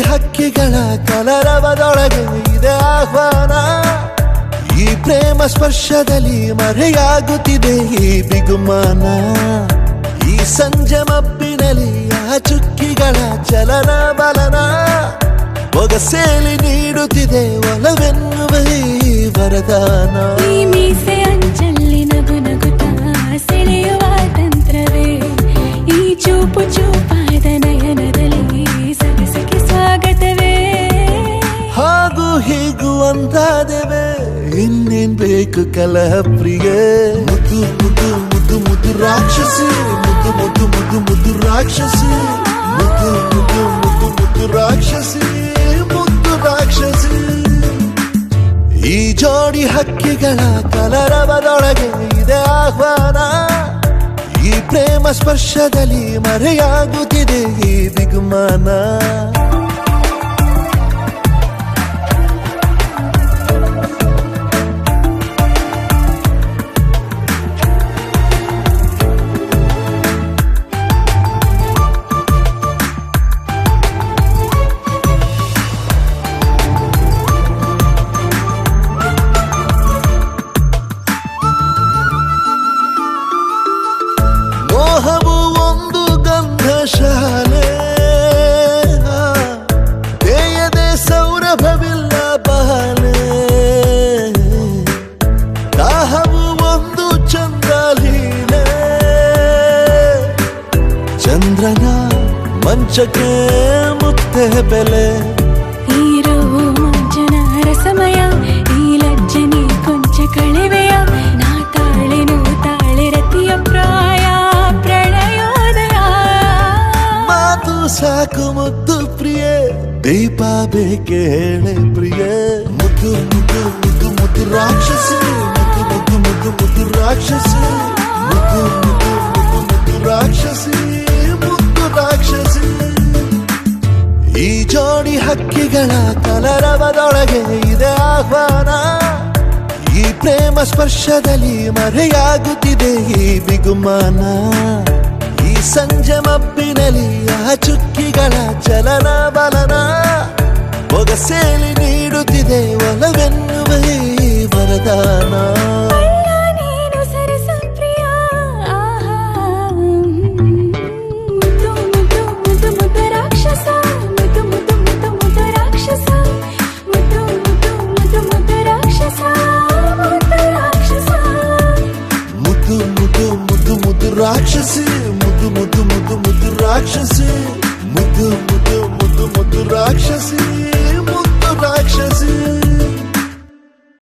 ಹಕ್ಕಿಗಳ ಕಲರವದೊಳಗೆ ಇದೆ ಆಹ್ವಾನ. ಈ ಪ್ರೇಮ ಸ್ಪರ್ಶದಲ್ಲಿ ಮರೆಯಾಗುತ್ತಿದೆ ಈ ಬಿಗುಮಾನ. ಈ ಸಂಜೆ ಮಬ್ಬಿನಲ್ಲಿ ಆ ಚುಕ್ಕಿಗಳ ಚಲನ ಬಲನ ಒಗಸೇಲಿ ನೀಡುತ್ತಿದೆ ಒಲವೆನ್ನುವ ಈ ವರದಾನ. ಈ ಮೀಸೆ ಅಂಚಲ್ಲಿ ನಗು ನಗುತ್ತಾ ಸೆಳೆಯುವ ತಂತ್ರವೇ, ಈ ಚೂಪು ಚೂಪಾದ ನಯನದಲ್ಲಿ ಸರಸಕ್ಕೆ ಸ್ವಾಗತವೇ. ಹಾಗೂ ಹೀಗೂ ಅಂತಾದೆವೆ, ಇನ್ನೇನ್ ಬೇಕು ಕಲಹ ಪ್ರಿಯೆ. ಮುದ್ದು ಮುದ್ದು ಮುದ್ದು ಮುದ್ದು ರಾಕ್ಷಸಿ, ಮುದ್ದು ಮುದ್ದು ಮುದ್ದು ಮುದ್ದು ರಾಕ್ಷಸಿ, ಮುದ್ದು ಮುದ್ದು ಮುದ್ದು ಮುದ್ದು ರಾಕ್ಷಸಿ, ಮುದ್ದು ರಾಕ್ಷಸಿ. ಈ ಜೋಡಿ ಹಕ್ಕಿಗಳ ಕಲರವದೊಳಗೆ ಇದೆ ಆಹ್ವಾನ. ಈ ಪ್ರೇಮ ಸ್ಪರ್ಶದಲ್ಲಿ ಮರೆಯಾಗುತ್ತಿದೆ ಈ ಬಿಗುಮಾನ. ಮೋಹವು ಒಂದು ಗಂಧಶಾಲೆ, ಬೇಯದೆ ಸೌರಭವಿಲ್ಲ ಬಾಲೆ. ದಾಹವು ಒಂದು ಚಂದ್ರಲೀಲೆ, ಚಂದ್ರನ ಮಂಚಕ್ಕೆ ಮುತ್ತೆ ಬೆಲೆ. ಈರೋ ಮಂಚನ ರಸಮಯ, ಈ ಲಜ್ಜನೆ ಕೊಂಚ ಕಳೆವೆಯ. ನಾ ತಾಳೆನು ತಾಳೆ ರತಿಯ ಪ್ರಾಯ ಪ್ರಣಯೋದಯ. ಮಾತು ಸಾಕು ಮುದ್ದು ಪ್ರಿಯೆ, ದೀಪ ಬೇಕೆ ಹೇಳೆ ಪ್ರಿಯೆ. ಮುದ್ದು ಮುದ್ದು ಮುದ್ದು ಮುದ್ದು ರಾಕ್ಷಸಿ, ಮುದ್ದು ಮುದ್ದು ಮುದ್ದು ಮುದ್ದು ರಾಕ್ಷಸಿ, ಮುದ್ದು ಮುದ್ದು ಮುದ್ದು ಮುದ್ದು ರಾಕ್ಷಸಿ, ಮುದ್ದು ರಾಕ್ಷಸಿ. ಈ ಜೋಡಿ ಹಕ್ಕಿಗಳ ಕಲರವದೊಳಗೆ ಇದೆ ಆಹ್ವಾನ. ಈ ಪ್ರೇಮ ಸ್ಪರ್ಶದಲ್ಲಿ ಮರೆಯಾಗುತ್ತಿದೆ ಈ ಬಿಗುಮಾನ. ಈ ಸಂಜೆ ಮಬ್ಬಿನಲ್ಲಿ ಆ ಚುಕ್ಕಿಗಳ ಚಲನ ಬಲನ ಒಗಸೇಲಿ ನೀಡುತ್ತಿದೆ ಒಲವೆನ್ನುವ ಈ ವರದಾನ. ನೀನು ಸರಸ ಪ್ರಿಯ, ಮುದ್ದು ಮುದ್ದು ಮುದ್ದು ಮುದ್ದು ರಾಕ್ಷಸ, ಮುದ್ದು ಮುದ್ದು ಮುದ್ದು ಮುದ್ದು ರಾಕ್ಷಸ, ಮುದ್ದು ಮುದ್ದು ಮುದ್ದು ಮುದ್ದು ರಾಕ್ಷಸ, ಮುದ್ದು ರಾಕ್ಷಸ. ಮುದ್ದು ಮುದ್ದು ಮುದ್ದು ಮುದ್ದು ರಾಕ್ಷಸಿ, ಮುದ್ದು ಮುದ್ದು ಮುದ್ದು ಮುದ್ದು ರಾಕ್ಷಸಿ, ಮುದ್ದು ಮುದ್ದು ಮುದ್ದು ಮುದ್ದು ರಾಕ್ಷಸಿ.